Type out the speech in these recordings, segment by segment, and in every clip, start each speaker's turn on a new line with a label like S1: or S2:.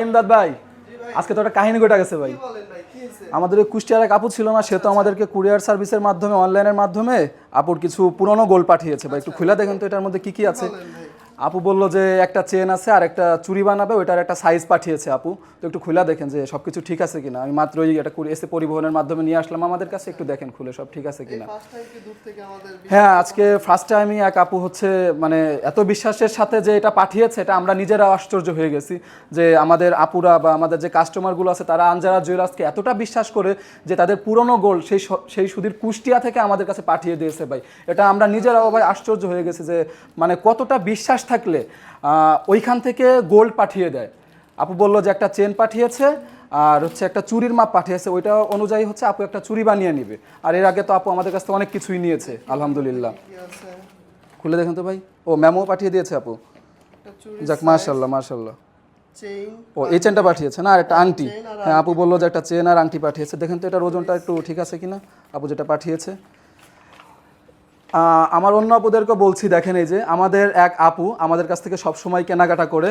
S1: ইমদাদ ভাই, আজকে তো একটা কাহিনী ঘটে গেছে ভাই। আমাদের ওই কুষ্টিয়ার এক আপু ছিল না, সে তো আমাদেরকে কুরিয়ার সার্ভিসের মাধ্যমে, অনলাইনের মাধ্যমে আপুর কিছু পুরনো গোল পাঠিয়েছে ভাই। একটু খুলে দেখেন তো এটার মধ্যে কি কি আছে। আপু বললো যে একটা চেন আছে আর একটা চুড়ি বানাবে, ওইটার একটা সাইজ পাঠিয়েছে আপু। তো একটু খুলে দেখেন যে সব কিছু ঠিক আছে কিনা। আমি মাত্রই এটা এসে পরিবহনের মাধ্যমে নিয়ে আসলাম আমাদের কাছে, একটু দেখেন খুলে সব ঠিক আছে কিনা। হ্যাঁ, আজকে ফার্স্ট টাইমই এক আপু হচ্ছে মানে এত বিশ্বাসের সাথে যে এটা পাঠিয়েছে, এটা আমরা নিজেরা আশ্চর্য হয়ে গেছি যে আমাদের আপুরা বা আমাদের যে কাস্টমারগুলো আছে তারা আনজারা জুয়েলার্সকে এতটা বিশ্বাস করে যে তাদের পুরনো গোল্ড সেই সুদীর কুষ্টিয়া থেকে আমাদের কাছে পাঠিয়ে দিয়েছে ভাই। এটা আমরা নিজেরাও ভাই আশ্চর্য হয়ে গেছি যে মানে কতটা বিশ্বাস থাকলে ওইখান থেকে গোল্ড পাঠিয়ে দেয়। আপু বললো যে একটা চেন পাঠিয়েছে আর হচ্ছে একটা চুরির মাপ পাঠিয়েছে, ওইটা অনুযায়ী হচ্ছে আপু একটা চুরি বানিয়ে নিবে। আর এর আগে তো আপু আমাদের কাছ থেকে অনেক কিছুই নিয়েছে আলহামদুলিল্লাহ। খুলে দেখেন তো ভাই। ও মেমো পাঠিয়ে দিয়েছে আপু, যাক মাশাআল্লাহ মাশাআল্লাহ। ও এই চেনটা পাঠিয়েছে না, আর একটা আংটি। হ্যাঁ, আপু বললো যে একটা চেন আর আংটি পাঠিয়েছে। দেখেন তো এটার ওজনটা একটু ঠিক আছে কিনা আপু যেটা পাঠিয়েছে। আমার অন্য আপুদেরকে বলছি, দেখেন এই যে আমাদের এক আপু আমাদের কাছ থেকে সবসময় কেনাকাটা করে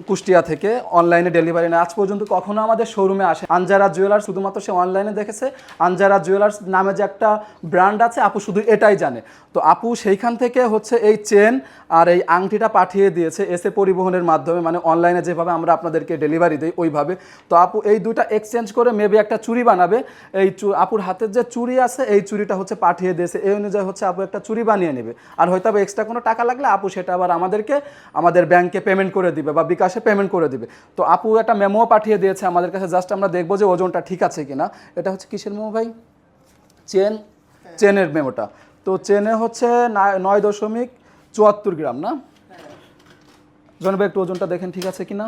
S1: কুষ্টিয়া থেকে, অনলাইনে ডেলিভারি নেয়। আজ পর্যন্ত কখনো আমাদের শোরুমে আসে। আনজারা জুয়েলার্স শুধুমাত্র সে অনলাইনে দেখেছে, আনজারা জুয়েলার্স নামে যে একটা ব্র্যান্ড আছে আপু শুধু এটাই জানে। তো আপু সেইখান থেকে হচ্ছে এই চেন আর এই আংটিটা পাঠিয়ে দিয়েছে এসে পরিবহনের মাধ্যমে, মানে অনলাইনে যেভাবে আমরা আপনাদেরকে ডেলিভারি দিই ওইভাবে। তো আপু এই দুইটা এক্সচেঞ্জ করে মেবি একটা চুড়ি বানাবে। এই আপুর হাতের যে চুড়ি আছে এই চুড়িটা হচ্ছে পাঠিয়ে দিয়েছে, এই অনুযায়ী হচ্ছে আপু একটা চুড়ি বানিয়ে নেবে। আর হয়তো এক্সট্রা কোনো টাকা লাগলে আপু সেটা আবার আমাদেরকে আমাদের ব্যাংকে পেমেন্ট করে দিবে বা বিকাশে পেমেন্ট করে দিবে। তো আপু একটা মেমো পাঠিয়ে দিয়েছে আমাদের কাছে, জাস্ট আমরা দেখবো যে ওজনটা ঠিক আছে কিনা। এটা হচ্ছে কিসের মেমো ভাই? চেনের মেমোটা। তো চেনে হচ্ছে 9.74 গ্রাম না? জনাব একটু ওজনটা দেখেন ঠিক আছে কিনা।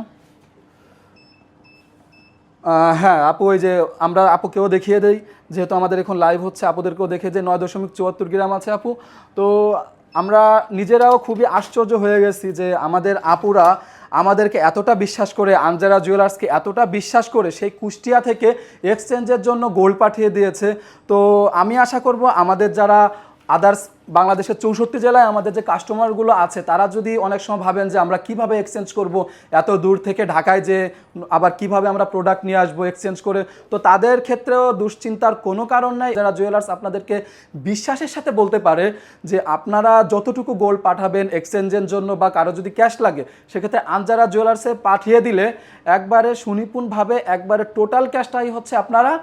S1: হ্যাঁ আপু, ওই যে আমরা আপুকেও দেখিয়ে দেই, যেহেতু আমাদের এখন লাইভ হচ্ছে, আপুদেরকেও দেখে যে 9.74 গ্রাম আছে আপু। তো আমরা নিজেরাও খুবই আশ্চর্য হয়ে গেছি যে আমাদের আপুরা আমাদেরকে এতটা বিশ্বাস করে, আনজারা জুয়েলার্সকে এতটা বিশ্বাস করে সেই কুষ্টিয়া থেকে এক্সচেঞ্জের জন্য গোল্ড পাঠিয়ে দিয়েছে। তো আমি আশা করব আমাদের যারা আদার্স বাংলাদেশের 64 জেলায় আমাদের যে কাস্টমারগুলো আছে তারা যদি অনেক সময় ভাবেন যে আমরা কিভাবে এক্সচেঞ্জ করব এত দূর থেকে ঢাকায়, যে আবার কিভাবে আমরা প্রোডাক্ট নিয়ে আসবো এক্সচেঞ্জ করে, তো তাদের ক্ষেত্রেও দুশ্চিন্তার কোনো কারণ নাই। যারা জুয়েলার্স আপনাদেরকে বিশ্বাসের সাথে বলতে পারে যে আপনারা যতটুকু গোল্ড পাঠাবেন এক্সচেঞ্জের জন্য বা কারো যদি ক্যাশ লাগে সেক্ষেত্রে আনজারা জুয়েলার্সে পাঠিয়ে দিলে একবারে সুনিপুণভাবে একবারে টোটাল ক্যাশটাই হচ্ছে আপনারা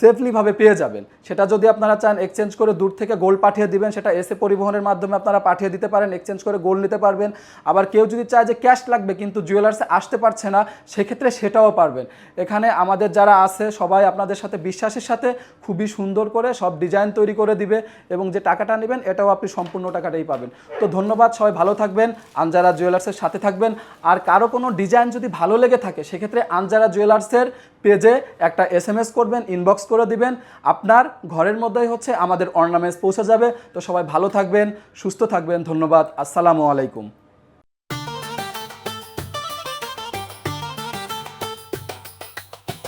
S1: সেফলিভাবে পেয়ে যাবেন। সেটা যদি আপনারা চান এক্সচেঞ্জ করে দূর থেকে গোল্ড পাঠিয়ে দিবেন, সেটা এসে পরিবহনের মাধ্যমে আপনারা পাঠিয়ে দিতে পারেন, এক্সচেঞ্জ করে গোল্ড নিতে পারবেন। আবার কেউ যদি চায় যে ক্যাশ লাগবে কিন্তু জুয়েলার্সে আসতে পারছে না, সেক্ষেত্রে সেটাও পারবেন। এখানে আমাদের যারা আছে সবাই আপনাদের সাথে বিশ্বাসের সাথে খুবই সুন্দর করে সব ডিজাইন তৈরি করে দিবে, এবং যে টাকাটা নেবেন এটাও আপনি সম্পূর্ণ টাকাটাই পাবেন। তো ধন্যবাদ, সবাই ভালো থাকবেন, আনজারা জুয়েলার্সের সাথে থাকবেন। আর কারো কোনো ডিজাইন যদি ভালো লেগে থাকে সেক্ষেত্রে আনজারা জুয়েলার্সের পেজে একটা SMS করবেন, ইনবক্স করে দিবেন, আপনার ঘরের মধ্যেই হচ্ছে আমাদের অর্নামেন্টস পৌঁছে যাবে। তো সবাই ভালো থাকবেন, সুস্থ থাকবেন, ধন্যবাদ, আসসালামু আলাইকুম।